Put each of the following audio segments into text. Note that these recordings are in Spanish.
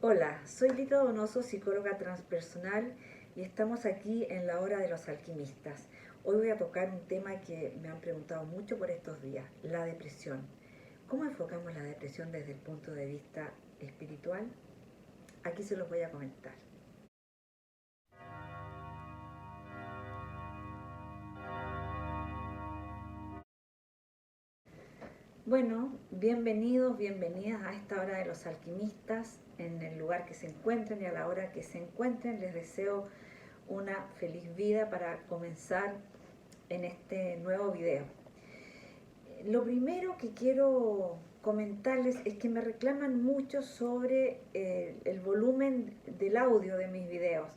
Hola, soy Lita Donoso, psicóloga transpersonal, y estamos aquí en la hora de los alquimistas. Hoy voy a tocar un tema que me han preguntado mucho por estos días, la depresión. ¿Cómo enfocamos la depresión desde el punto de vista espiritual? Aquí se los voy a comentar. Bueno, bienvenidos, bienvenidas a esta hora de los alquimistas. En el lugar que se encuentren y a la hora que se encuentren, les deseo una feliz vida para comenzar en este nuevo video. Lo primero que quiero comentarles es que me reclaman mucho sobre el volumen del audio de mis videos.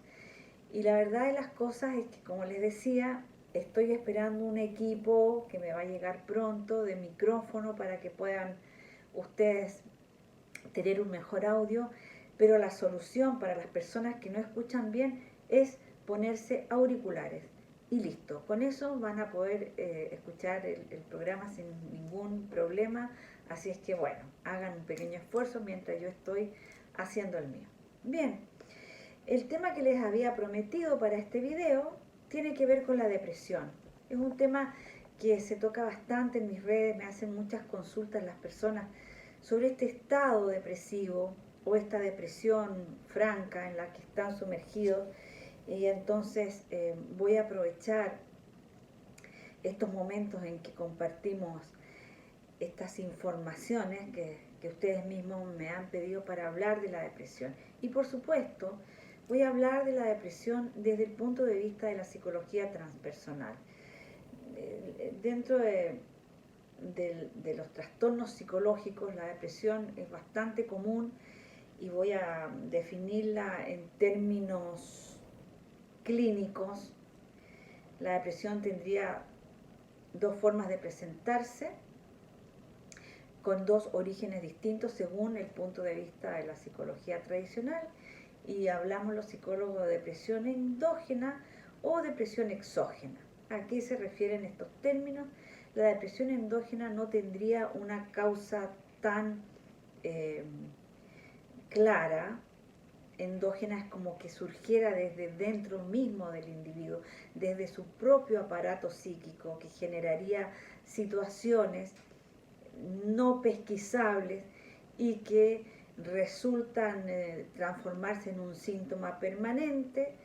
Y la verdad de las cosas es que, como les decía, estoy esperando un equipo que me va a llegar pronto de micrófono para que puedan ustedes tener un mejor audio, pero la solución para las personas que no escuchan bien es ponerse auriculares y listo. Con eso van a poder escuchar el programa sin ningún problema. Así es que bueno, hagan un pequeño esfuerzo mientras yo estoy haciendo el mío. Bien, el tema que les había prometido para este video tiene que ver con la depresión. Es un tema que se toca bastante en mis redes, me hacen muchas consultas las personas sobre este estado depresivo o esta depresión franca en la que están sumergidos. Y entonces voy a aprovechar estos momentos en que compartimos estas informaciones que ustedes mismos me han pedido para hablar de la depresión. Y por supuesto, voy a hablar de la depresión desde el punto de vista de la psicología transpersonal. Dentro de los trastornos psicológicos, la depresión es bastante común y voy a definirla en términos clínicos. La depresión tendría dos formas de presentarse, con dos orígenes distintos según el punto de vista de la psicología tradicional, y hablamos los psicólogos de depresión endógena o depresión exógena. ¿A qué se refieren estos términos? La depresión endógena no tendría una causa tan eh, clara. Endógena es como que surgiera desde dentro mismo del individuo, desde su propio aparato psíquico, que generaría situaciones no pesquisables y que resultan transformarse en un síntoma permanente.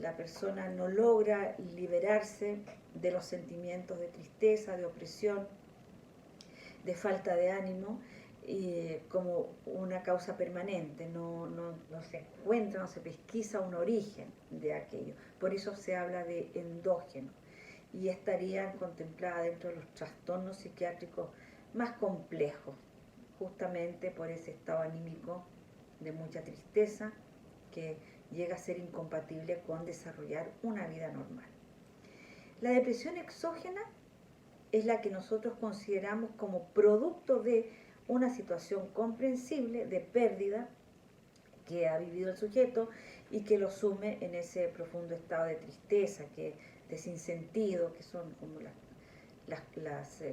La persona no logra liberarse de los sentimientos de tristeza, de opresión, de falta de ánimo, como una causa permanente. No se encuentra, no se pesquisa un origen de aquello. Por eso se habla de endógeno y estarían contempladas dentro de los trastornos psiquiátricos más complejos, justamente por ese estado anímico de mucha tristeza que llega a ser incompatible con desarrollar una vida normal. La depresión exógena es la que nosotros consideramos como producto de una situación comprensible de pérdida que ha vivido el sujeto y que lo sume en ese profundo estado de tristeza, de sinsentido, que son como las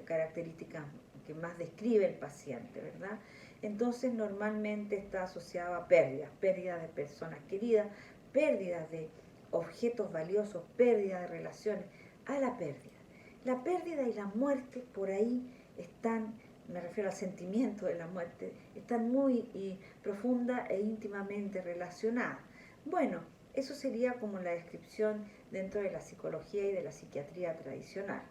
características que más describe el paciente, ¿verdad? Entonces normalmente está asociado a pérdidas de personas queridas, pérdidas de objetos valiosos, pérdidas de relaciones, a la pérdida. La pérdida y la muerte por ahí están, me refiero al sentimiento de la muerte, están muy profunda e íntimamente relacionadas. Bueno, eso sería como la descripción dentro de la psicología y de la psiquiatría tradicional.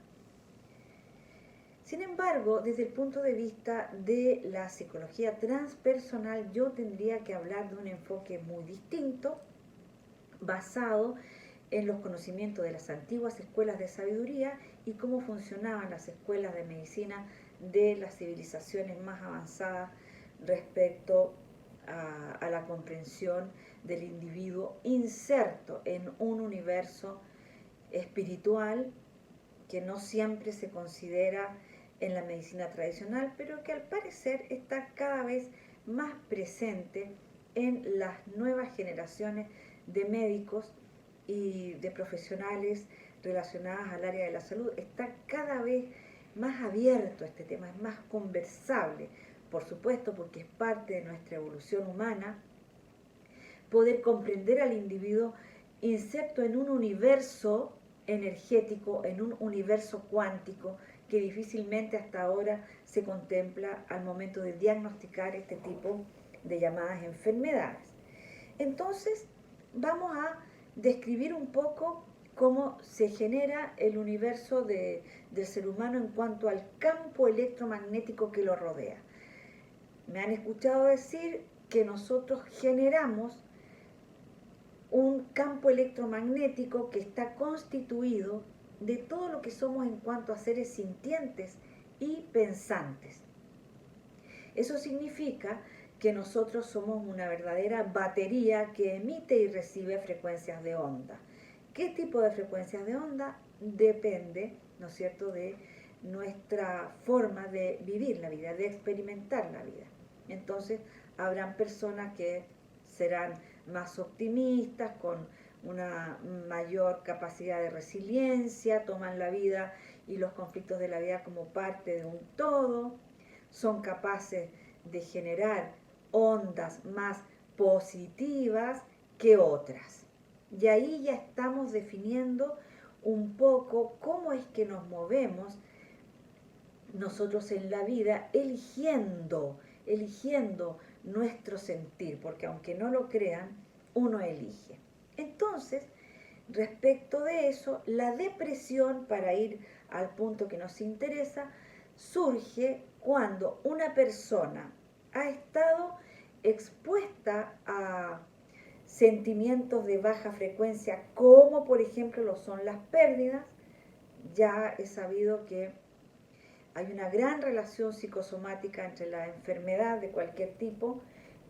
Sin embargo, desde el punto de vista de la psicología transpersonal, yo tendría que hablar de un enfoque muy distinto, basado en los conocimientos de las antiguas escuelas de sabiduría y cómo funcionaban las escuelas de medicina de las civilizaciones más avanzadas respecto a la comprensión del individuo inserto en un universo espiritual que no siempre se considera en la medicina tradicional, pero que al parecer está cada vez más presente en las nuevas generaciones de médicos y de profesionales relacionadas al área de la salud. Está cada vez más abierto este tema, es más conversable, por supuesto, porque es parte de nuestra evolución humana poder comprender al individuo inserto en un universo energético, en un universo cuántico que difícilmente hasta ahora se contempla al momento de diagnosticar este tipo de llamadas enfermedades. Entonces, vamos a describir un poco cómo se genera el universo del ser humano en cuanto al campo electromagnético que lo rodea. Me han escuchado decir que nosotros generamos un campo electromagnético que está constituido de todo lo que somos en cuanto a seres sintientes y pensantes. Eso significa que nosotros somos una verdadera batería que emite y recibe frecuencias de onda. ¿Qué tipo de frecuencias de onda? Depende, ¿no es cierto?, de nuestra forma de vivir la vida, de experimentar la vida. Entonces, habrán personas que serán más optimistas, con una mayor capacidad de resiliencia, toman la vida y los conflictos de la vida como parte de un todo, son capaces de generar ondas más positivas que otras. Y ahí ya estamos definiendo un poco cómo es que nos movemos nosotros en la vida, eligiendo nuestro sentir, porque aunque no lo crean, uno elige. Entonces, respecto de eso, la depresión, para ir al punto que nos interesa, surge cuando una persona ha estado expuesta a sentimientos de baja frecuencia, como por ejemplo lo son las pérdidas. Ya he sabido que hay una gran relación psicosomática entre la enfermedad de cualquier tipo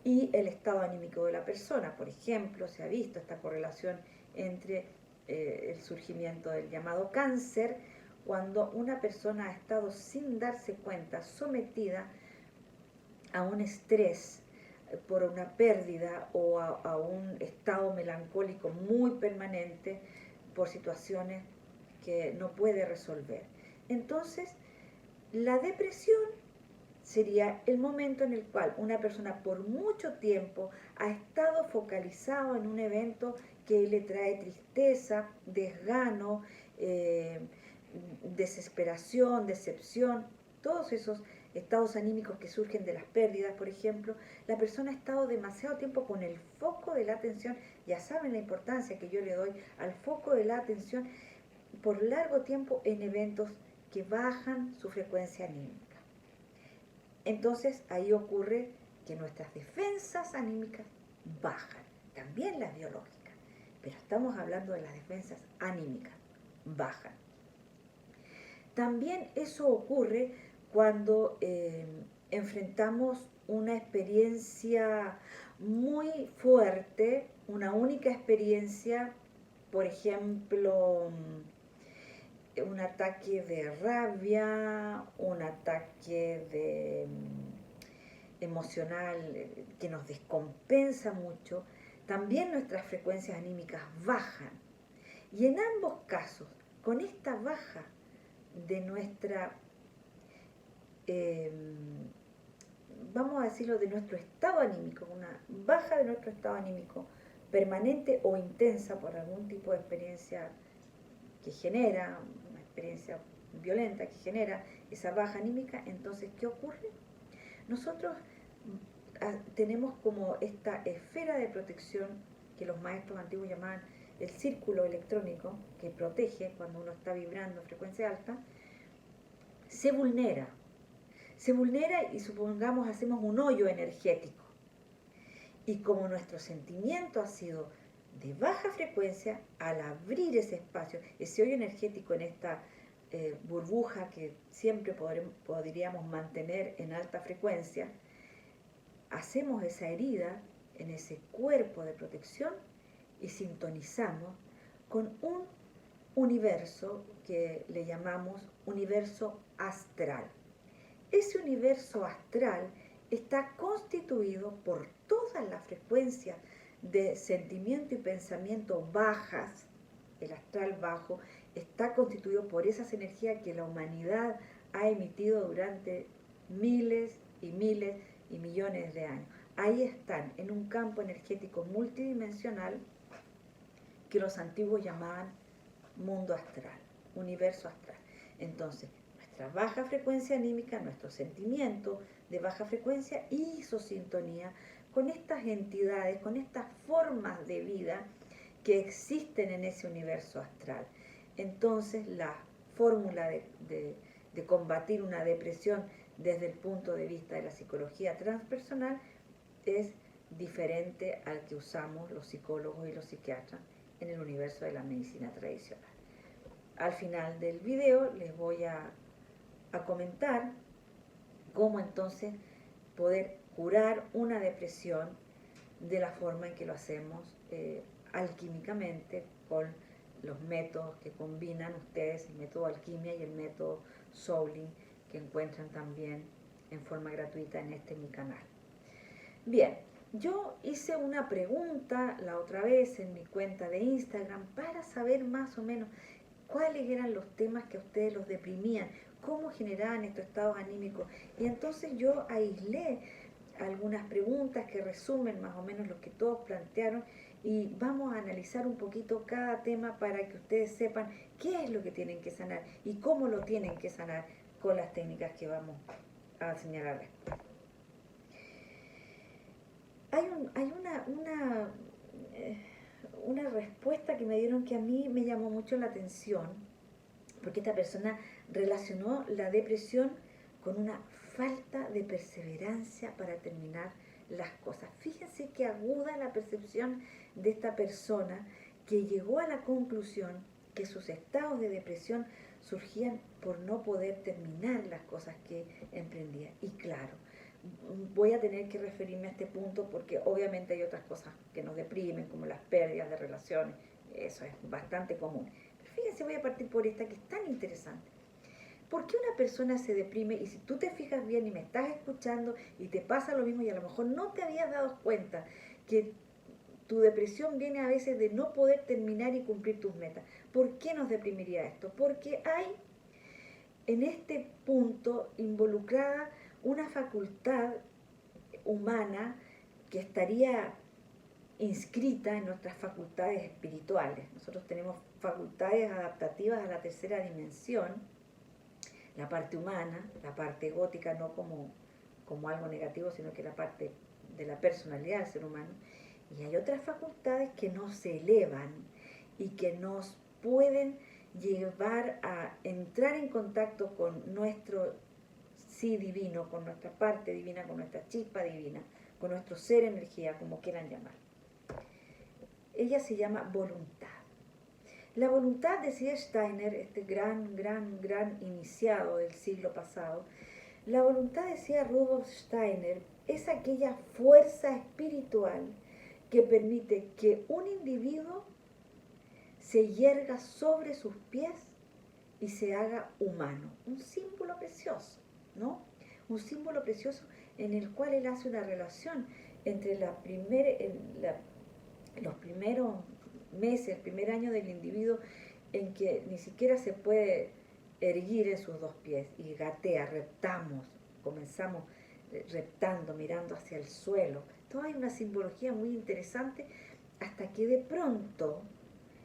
y el estado anímico de la persona. Por ejemplo, se ha visto esta correlación entre el surgimiento del llamado cáncer, cuando una persona ha estado sin darse cuenta, sometida a un estrés por una pérdida o a un estado melancólico muy permanente por situaciones que no puede resolver. Entonces, la depresión sería el momento en el cual una persona por mucho tiempo ha estado focalizado en un evento que le trae tristeza, desgano, desesperación, decepción, todos esos estados anímicos que surgen de las pérdidas, por ejemplo. La persona ha estado demasiado tiempo con el foco de la atención, ya saben la importancia que yo le doy al foco de la atención por largo tiempo en eventos que bajan su frecuencia anímica. Entonces ahí ocurre que nuestras defensas anímicas bajan, también las biológicas, pero estamos hablando de las defensas anímicas, bajan. También eso ocurre cuando enfrentamos una experiencia muy fuerte, una única experiencia, por ejemplo, un ataque de rabia, un ataque de emocional que nos descompensa mucho, también nuestras frecuencias anímicas bajan. Y en ambos casos, con esta baja de nuestra, vamos a decirlo, de nuestro estado anímico, una baja de nuestro estado anímico permanente o intensa por algún tipo de experiencia que genera, una experiencia violenta que genera esa baja anímica, entonces, ¿qué ocurre? Nosotros tenemos como esta esfera de protección que los maestros antiguos llamaban el círculo electrónico, que protege cuando uno está vibrando a frecuencia alta, se vulnera y supongamos hacemos un hoyo energético. Y como nuestro sentimiento ha sido de baja frecuencia, al abrir ese espacio, ese hoyo energético en esta burbuja que siempre podríamos mantener en alta frecuencia, hacemos esa herida en ese cuerpo de protección y sintonizamos con un universo que le llamamos universo astral. Ese universo astral está constituido por todas las frecuencias de sentimiento y pensamiento bajas. El astral bajo está constituido por esas energías que la humanidad ha emitido durante miles y miles y millones de años. ahí están, en un campo energético multidimensional que los antiguos llamaban mundo astral, universo astral. Entonces, nuestra baja frecuencia anímica, nuestro sentimiento de baja frecuencia hizo sintonía con estas entidades, con estas formas de vida que existen en ese universo astral. Entonces, la fórmula de combatir una depresión desde el punto de vista de la psicología transpersonal es diferente al que usamos los psicólogos y los psiquiatras en el universo de la medicina tradicional. Al final del video les voy a comentar cómo entonces poder curar una depresión de la forma en que lo hacemos alquímicamente con los métodos que combinan ustedes, el método alquimia y el método souling, que encuentran también en forma gratuita en mi canal. Bien, yo hice una pregunta la otra vez en mi cuenta de Instagram para saber más o menos cuáles eran los temas que a ustedes los deprimían, cómo generaban estos estados anímicos. Y entonces yo aislé algunas preguntas que resumen más o menos lo que todos plantearon y vamos a analizar un poquito cada tema para que ustedes sepan qué es lo que tienen que sanar y cómo lo tienen que sanar con las técnicas que vamos a señalarles. Hay una respuesta que me dieron que a mí me llamó mucho la atención, porque esta persona relacionó la depresión con una falta de perseverancia para terminar las cosas. Fíjense qué aguda la percepción de esta persona, que llegó a la conclusión que sus estados de depresión surgían por no poder terminar las cosas que emprendía. Y claro, voy a tener que referirme a este punto porque obviamente hay otras cosas que nos deprimen, como las pérdidas de relaciones, eso es bastante común. Pero fíjense, voy a partir por esta que es tan interesante. ¿Por qué una persona se deprime? Y si tú te fijas bien y me estás escuchando y te pasa lo mismo y a lo mejor no te habías dado cuenta que tu depresión viene a veces de no poder terminar y cumplir tus metas. ¿Por qué nos deprimiría esto? Porque hay en este punto involucrada una facultad humana que estaría inscrita en nuestras facultades espirituales. Nosotros tenemos facultades adaptativas a la tercera dimensión, la parte humana, la parte egótica, no como algo negativo, sino que la parte de la personalidad del ser humano. Y hay otras facultades que nos elevan y que nos pueden llevar a entrar en contacto con nuestro sí divino, con nuestra parte divina, con nuestra chispa divina, con nuestro ser energía, como quieran llamar. Ella se llama voluntad. La voluntad, decía Steiner, este gran iniciado del siglo pasado, la voluntad, decía Rudolf Steiner, es aquella fuerza espiritual que permite que un individuo se yerga sobre sus pies y se haga humano. Un símbolo precioso, ¿no? Un símbolo precioso en el cual él hace una relación entre los primeros meses, el primer año del individuo, en que ni siquiera se puede erguir en sus dos pies y gatea, reptamos, comenzamos reptando, mirando hacia el suelo. Todo hay una simbología muy interesante hasta que de pronto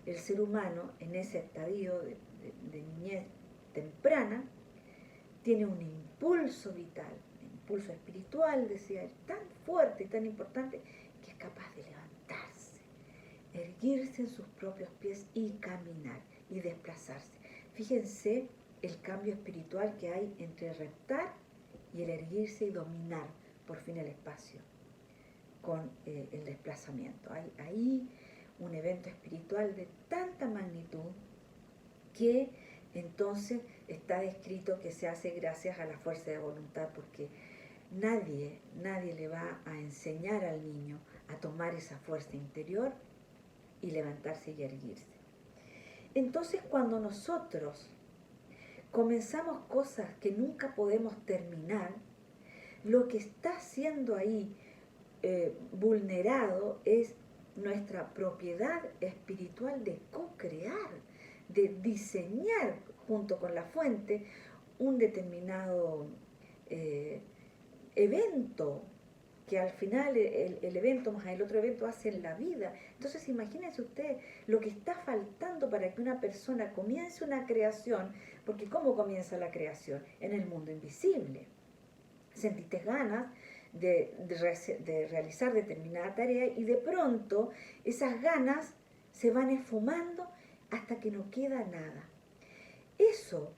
el ser humano en ese estadio de niñez temprana tiene un impulso vital, un impulso espiritual, decía él, tan fuerte y tan importante que es capaz de levantarse, erguirse en sus propios pies y caminar y desplazarse. Fíjense el cambio espiritual que hay entre reptar y el erguirse y dominar por fin el espacio con el desplazamiento. Hay ahí un evento espiritual de tanta magnitud que entonces está descrito que se hace gracias a la fuerza de voluntad, porque nadie le va a enseñar al niño a tomar esa fuerza interior y levantarse y erguirse. Entonces, cuando nosotros comenzamos cosas que nunca podemos terminar, lo que está siendo ahí vulnerado es nuestra propiedad espiritual de co-crear, de diseñar junto con la fuente un determinado evento que al final el evento más el otro evento hacen la vida. Entonces imagínense ustedes lo que está faltando para que una persona comience una creación, porque ¿cómo comienza la creación? En el mundo invisible. Sentiste ganas de realizar determinada tarea y de pronto esas ganas se van esfumando hasta que no queda nada. Eso,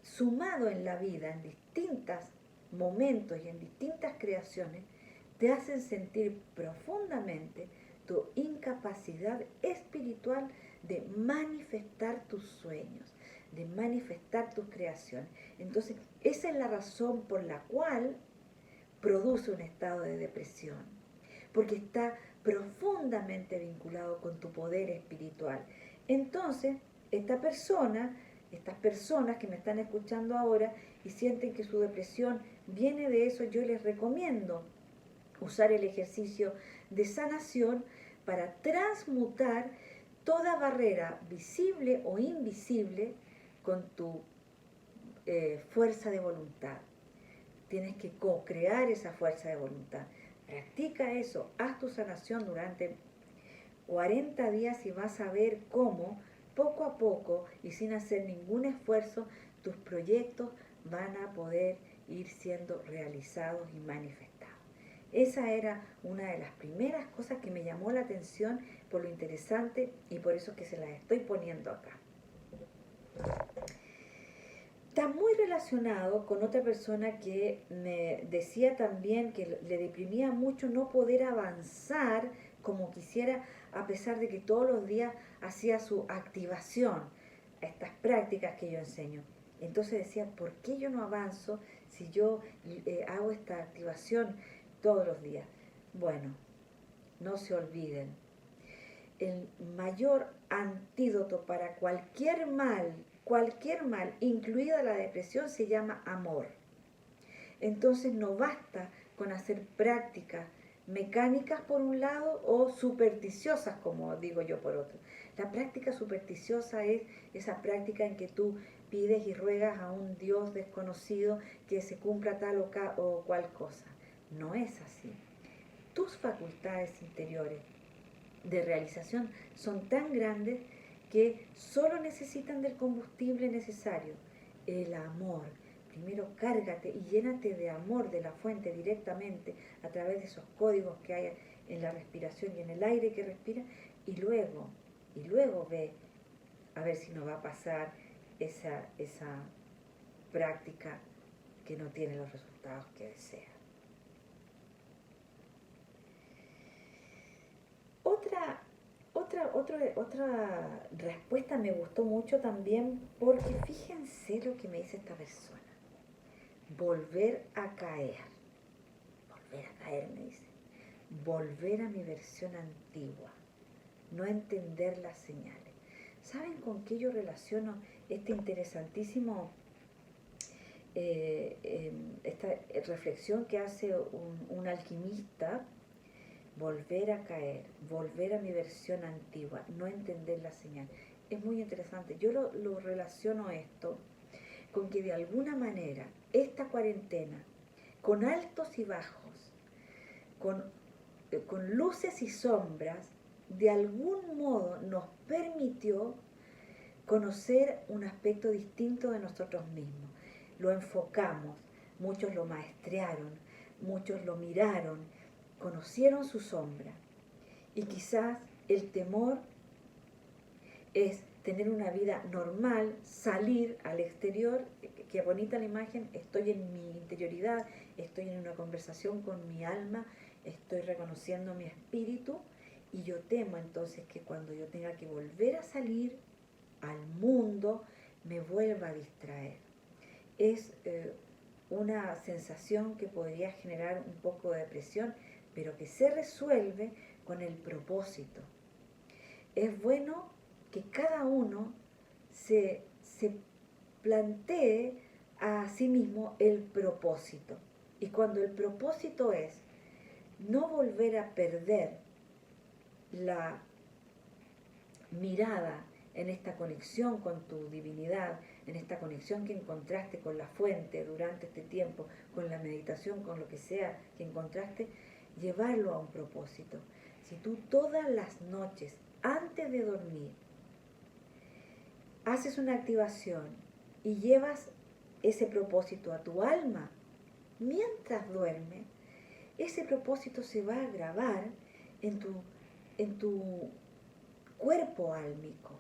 sumado en la vida, en distintos momentos y en distintas creaciones, te hacen sentir profundamente tu incapacidad espiritual de manifestar tus sueños, de manifestar tus creaciones. Entonces, esa es la razón por la cual produce un estado de depresión, porque está profundamente vinculado con tu poder espiritual. Entonces, estas personas que me están escuchando ahora y sienten que su depresión viene de eso, yo les recomiendo usar el ejercicio de sanación para transmutar toda barrera visible o invisible con tu fuerza de voluntad. Tienes que co-crear esa fuerza de voluntad. Practica eso, haz tu sanación durante 40 días y vas a ver cómo, poco a poco y sin hacer ningún esfuerzo, tus proyectos van a poder ir siendo realizados y manifestados. Esa era una de las primeras cosas que me llamó la atención por lo interesante y por eso que se las estoy poniendo acá. Está muy relacionado con otra persona que me decía también que le deprimía mucho no poder avanzar como quisiera, a pesar de que todos los días hacía su activación a estas prácticas que yo enseño. Entonces decía, ¿por qué yo no avanzo si yo hago esta activación todos los días? Bueno, no se olviden, el mayor antídoto para cualquier mal, incluida la depresión, se llama amor. Entonces no basta con hacer prácticas mecánicas por un lado o supersticiosas, como digo yo por otro. La práctica supersticiosa es esa práctica en que tú pides y ruegas a un Dios desconocido que se cumpla tal o cual cosa. No es así. Tus facultades interiores de realización son tan grandes que solo necesitan del combustible necesario, el amor. Primero cárgate y llénate de amor de la fuente directamente a través de esos códigos que hay en la respiración y en el aire que respira, y luego ve a ver si no va a pasar esa práctica que no tiene los resultados que desea. Otra respuesta me gustó mucho también, porque fíjense lo que me dice esta persona. Volver a caer me dice. Volver a mi versión antigua, no entender las señales. ¿Saben con qué yo relaciono este interesantísimo, esta reflexión que hace un alquimista? Volver a caer, volver a mi versión antigua, no entender la señal. Es muy interesante. Yo lo relaciono esto con que de alguna manera esta cuarentena, con altos y bajos, con luces y sombras, de algún modo nos permitió conocer un aspecto distinto de nosotros mismos. Lo enfocamos, muchos lo maestrearon, muchos lo miraron, conocieron su sombra. Y quizás el temor es tener una vida normal, salir al exterior, qué bonita la imagen, estoy en mi interioridad, estoy en una conversación con mi alma, estoy reconociendo mi espíritu, y yo temo entonces que cuando yo tenga que volver a salir al mundo, me vuelva a distraer. Es una sensación que podría generar un poco de depresión, pero que se resuelve con el propósito. Es bueno que cada uno se plantee a sí mismo el propósito. Y cuando el propósito es no volver a perder la mirada en esta conexión con tu divinidad, en esta conexión que encontraste con la fuente durante este tiempo, con la meditación, con lo que sea que encontraste, llevarlo a un propósito. Si tú todas las noches, antes de dormir, haces una activación y llevas ese propósito a tu alma, mientras duermes, ese propósito se va a grabar en tu cuerpo álmico.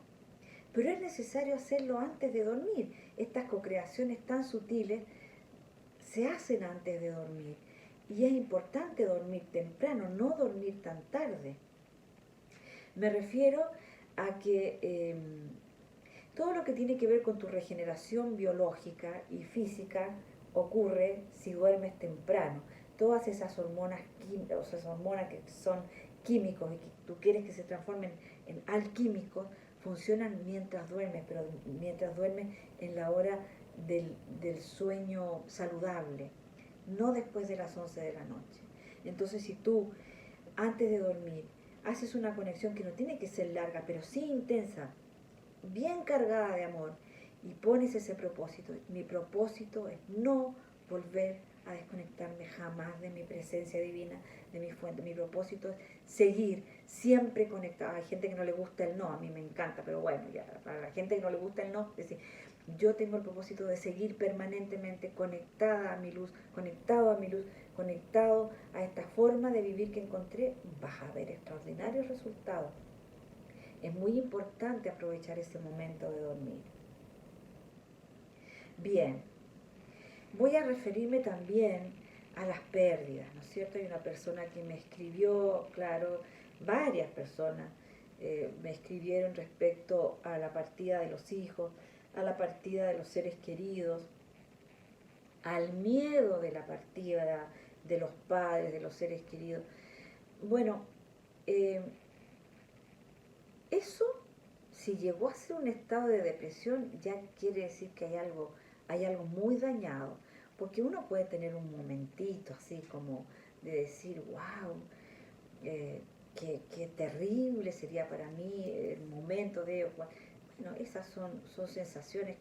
Pero es necesario hacerlo antes de dormir. Estas co-creaciones tan sutiles se hacen antes de dormir. Y es importante dormir temprano, no dormir tan tarde. Me refiero a que todo lo que tiene que ver con tu regeneración biológica y física ocurre si duermes temprano. Todas esas hormonas que son químicos y que tú quieres que se transformen en alquímicos, funcionan mientras duermes, pero mientras duermes en la hora del sueño saludable, no después de las 11 de la noche. Entonces, si tú, antes de dormir, haces una conexión que no tiene que ser larga, pero sí intensa, bien cargada de amor, y pones ese propósito. Mi propósito es no volver a desconectarme jamás de mi presencia divina, de mi fuente. Mi propósito es seguir siempre conectada. Hay gente que no le gusta el no, a mí me encanta, pero bueno, ya para la gente que no le gusta el no, es decir, yo tengo el propósito de seguir permanentemente conectada a mi luz, conectado a mi luz, conectado a esta forma de vivir que encontré. Vas a ver extraordinarios resultados. Es muy importante aprovechar ese momento de dormir. Bien, voy a referirme también a las pérdidas, ¿no es cierto? Hay una persona que me escribió, claro, varias personas me escribieron respecto a la partida de los hijos, a la partida de los seres queridos, al miedo de la partida de los padres, de los seres queridos. Bueno, eso, si llegó a ser un estado de depresión, ya quiere decir que hay algo muy dañado, porque uno puede tener un momentito así como de decir, wow, qué terrible sería para mí el momento de... Bueno, esas son sensaciones,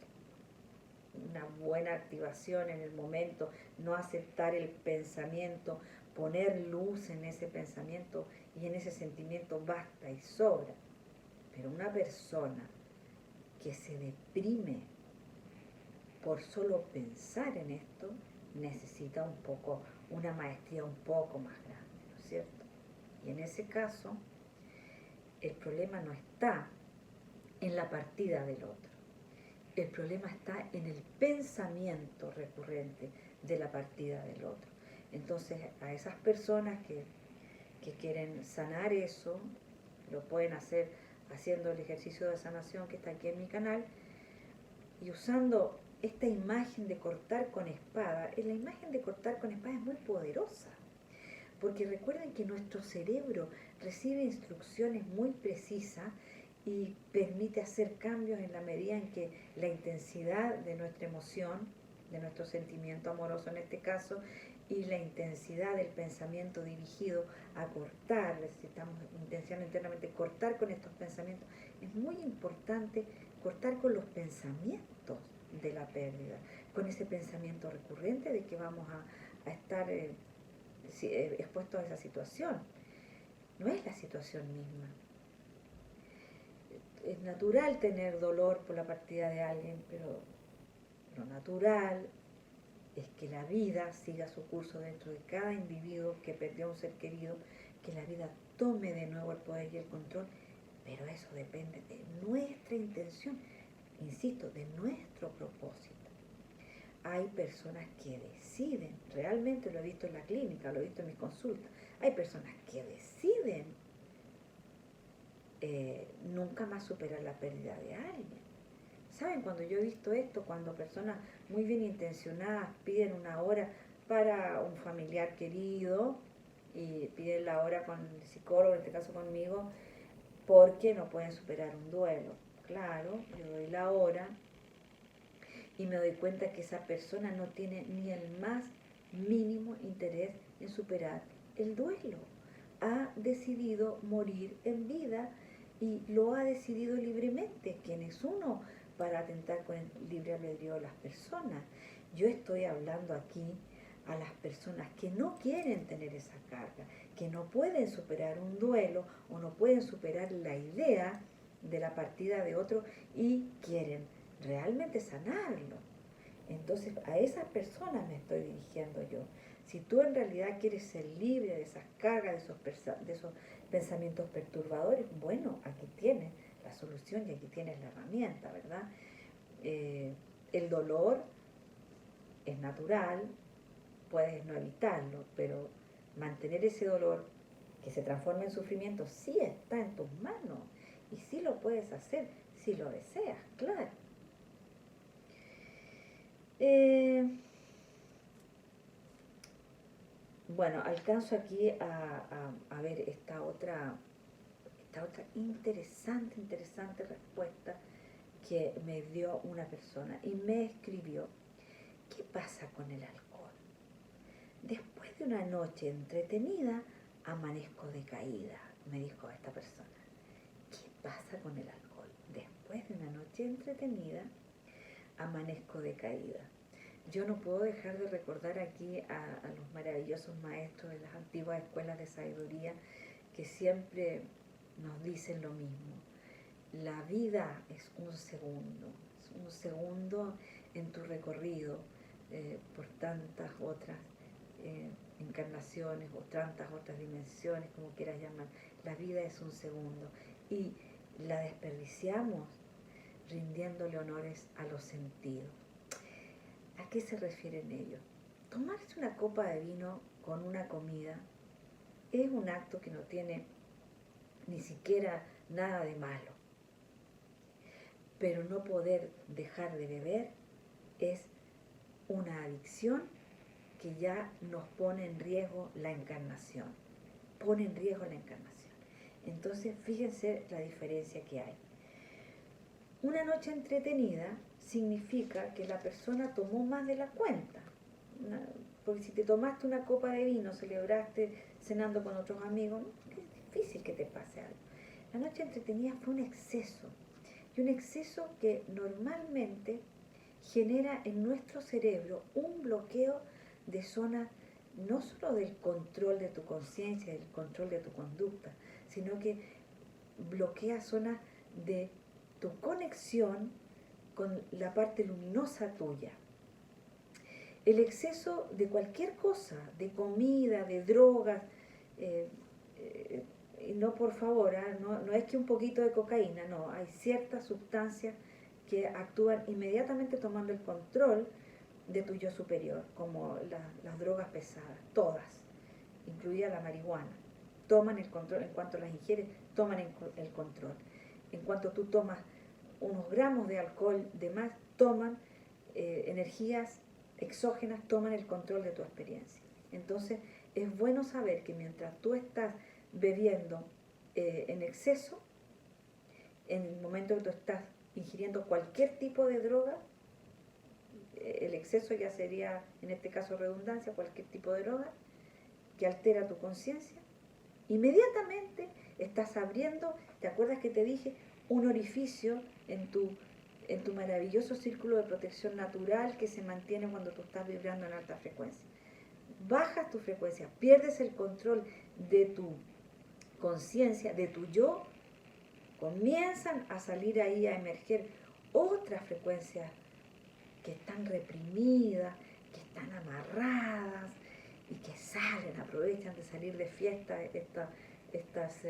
una buena activación en el momento, no aceptar el pensamiento, poner luz en ese pensamiento y en ese sentimiento basta y sobra. Pero una persona que se deprime por solo pensar en esto necesita un poco, una maestría un poco más grande, ¿no es cierto? Y en ese caso, el problema no está en la partida del otro. El problema está en el pensamiento recurrente de la partida del otro. Entonces, a esas personas que quieren sanar eso, lo pueden hacer haciendo el ejercicio de sanación que está aquí en mi canal y usando esta imagen de cortar con espada. La imagen de cortar con espada es muy poderosa, porque recuerden que nuestro cerebro recibe instrucciones muy precisas y permite hacer cambios en la medida en que la intensidad de nuestra emoción, de nuestro sentimiento amoroso en este caso, y la intensidad del pensamiento dirigido a cortar, necesitamos intención internamente internamente cortar con estos pensamientos. Es muy importante cortar con los pensamientos de la pérdida, con ese pensamiento recurrente de que vamos a estar expuestos a esa situación. No es la situación misma. Es natural tener dolor por la partida de alguien, pero lo natural es que la vida siga su curso dentro de cada individuo que perdió a un ser querido, que la vida tome de nuevo el poder y el control, pero eso depende de nuestra intención, insisto, de nuestro propósito. Hay personas que deciden, realmente lo he visto en la clínica, lo he visto en mis consultas, hay personas que deciden nunca más superar la pérdida de alguien. ¿Saben? Cuando yo he visto esto, cuando personas muy bien intencionadas piden una hora para un familiar querido y piden la hora con el psicólogo, en este caso conmigo, porque no pueden superar un duelo. Claro, yo doy la hora y me doy cuenta que esa persona no tiene ni el más mínimo interés en superar el duelo. Ha decidido morir en vida y lo ha decidido libremente. ¿Quién es uno para atentar con el libre albedrío de las personas? Yo estoy hablando aquí a las personas que no quieren tener esa carga, que no pueden superar un duelo o no pueden superar la idea de la partida de otro y quieren realmente sanarlo. Entonces a esas personas me estoy dirigiendo yo. Si tú en realidad quieres ser libre de esas cargas, de esos pensamientos perturbadores, bueno, aquí tienes la solución y aquí tienes la herramienta, ¿verdad? El dolor es natural, puedes no evitarlo, pero mantener ese dolor que se transforma en sufrimiento sí está en tus manos y sí lo puedes hacer si lo deseas, claro. Bueno, alcanzo aquí a ver esta otra interesante respuesta que me dio una persona y me escribió: ¿qué pasa con el alcohol? Después de una noche entretenida, amanezco decaída, me dijo esta persona. ¿Qué pasa con el alcohol? Después de una noche entretenida, amanezco decaída. Yo no puedo dejar de recordar aquí a los maravillosos maestros de las antiguas escuelas de sabiduría que siempre nos dicen lo mismo. La vida es un segundo en tu recorrido por tantas otras encarnaciones o tantas otras dimensiones, como quieras llamar. La vida es un segundo y la desperdiciamos rindiéndole honores a los sentidos. ¿A qué se refieren ellos? Tomarse una copa de vino con una comida es un acto que no tiene ni siquiera nada de malo. Pero no poder dejar de beber es una adicción que ya nos pone en riesgo la encarnación. Pone en riesgo la encarnación. Entonces, fíjense la diferencia que hay. Una noche entretenida significa que la persona tomó más de la cuenta. Porque si te tomaste una copa de vino, celebraste cenando con otros amigos, es difícil que te pase algo. La noche entretenida fue un exceso. Y un exceso que normalmente genera en nuestro cerebro un bloqueo de zonas, no solo del control de tu conciencia, del control de tu conducta, sino que bloquea zonas de tu conexión con la parte luminosa tuya. El exceso de cualquier cosa, de comida, de drogas, no, por favor, no es que un poquito de cocaína, no, hay ciertas sustancias que actúan inmediatamente tomando el control de tu yo superior, como las drogas pesadas, todas, incluida la marihuana, toman el control. En cuanto las ingieres, toman el control. En cuanto tú tomas unos gramos de alcohol de más, toman energías exógenas, toman el control de tu experiencia. Entonces es bueno saber que mientras tú estás bebiendo en exceso, en el momento que tú estás ingiriendo cualquier tipo de droga, el exceso ya sería, en este caso redundancia, cualquier tipo de droga que altera tu conciencia, inmediatamente estás abriendo, ¿te acuerdas que te dije? Un orificio en tu maravilloso círculo de protección natural que se mantiene cuando tú estás vibrando en alta frecuencia. Bajas tu frecuencia, pierdes el control de tu conciencia, de tu yo, comienzan a salir ahí, a emerger otras frecuencias que están reprimidas, que están amarradas y que salen, aprovechan de salir de fiesta estas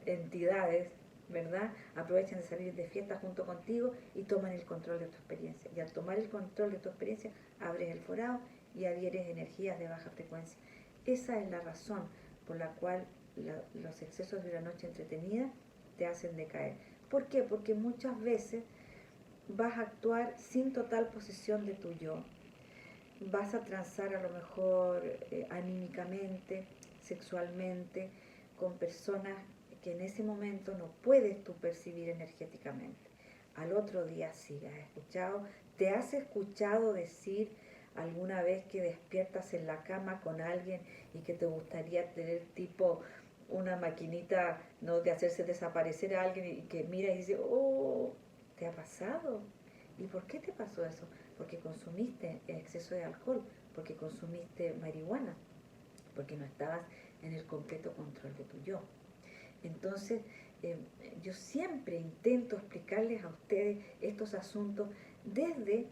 entidades, ¿verdad? Aprovechan de salir de fiesta junto contigo y toman el control de tu experiencia. Y al tomar el control de tu experiencia, abres el forado y adhieres energías de baja frecuencia. Esa es la razón por la cual los excesos de la noche entretenida te hacen decaer. ¿Por qué? Porque muchas veces vas a actuar sin total posesión de tu yo. Vas a transar a lo mejor anímicamente, sexualmente, con personas que en ese momento no puedes tú percibir energéticamente. Al otro día sí, ¿has escuchado? ¿Te has escuchado decir alguna vez que despiertas en la cama con alguien y que te gustaría tener tipo una maquinita, ¿no?, de hacerse desaparecer a alguien y que mira y dice, oh, ¿te ha pasado? ¿Y por qué te pasó eso? Porque consumiste exceso de alcohol, porque consumiste marihuana, porque no estabas en el completo control de tu yo. Entonces, yo siempre intento explicarles a ustedes estos asuntos desde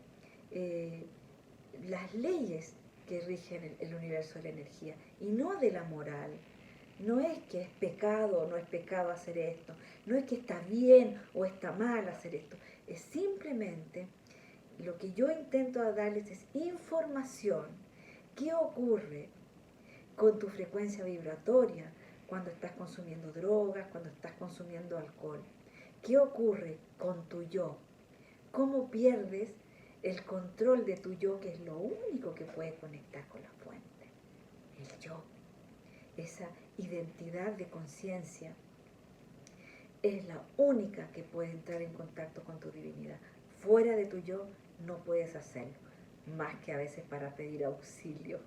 las leyes que rigen el universo de la energía y no de la moral. No es que es pecado o no es pecado hacer esto, no es que está bien o está mal hacer esto, es simplemente lo que yo intento darles es información. ¿Qué ocurre con tu frecuencia vibratoria cuando estás consumiendo drogas, cuando estás consumiendo alcohol? ¿Qué ocurre con tu yo? ¿Cómo pierdes el control de tu yo, que es lo único que puede conectar con la fuente? El yo, esa identidad de conciencia, es la única que puede entrar en contacto con tu divinidad. Fuera de tu yo no puedes hacerlo, más que a veces para pedir auxilio.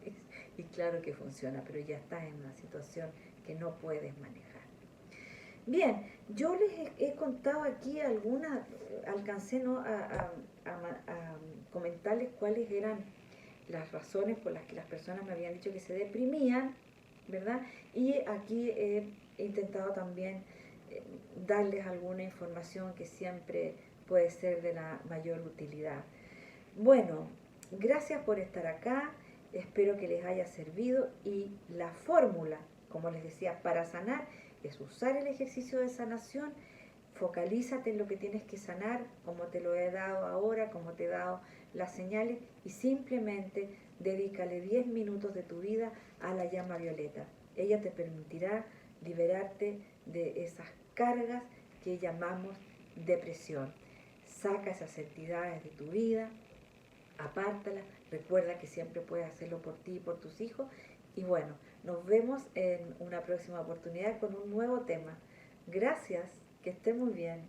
Y claro que funciona, pero ya estás en una situación que no puedes manejar. Bien, yo les he contado aquí algunas, alcancé ¿no? a comentarles cuáles eran las razones por las que las personas me habían dicho que se deprimían, ¿verdad? Y aquí he intentado también darles alguna información que siempre puede ser de la mayor utilidad. Bueno, gracias por estar acá, espero que les haya servido y la fórmula, como les decía, para sanar es usar el ejercicio de sanación, focalízate en lo que tienes que sanar, como te lo he dado ahora, como te he dado las señales y simplemente dedícale 10 minutos de tu vida a la llama violeta. Ella te permitirá liberarte de esas cargas que llamamos depresión. Saca esas entidades de tu vida, apártalas, recuerda que siempre puedes hacerlo por ti y por tus hijos. Y bueno, nos vemos en una próxima oportunidad con un nuevo tema. Gracias, que esté muy bien.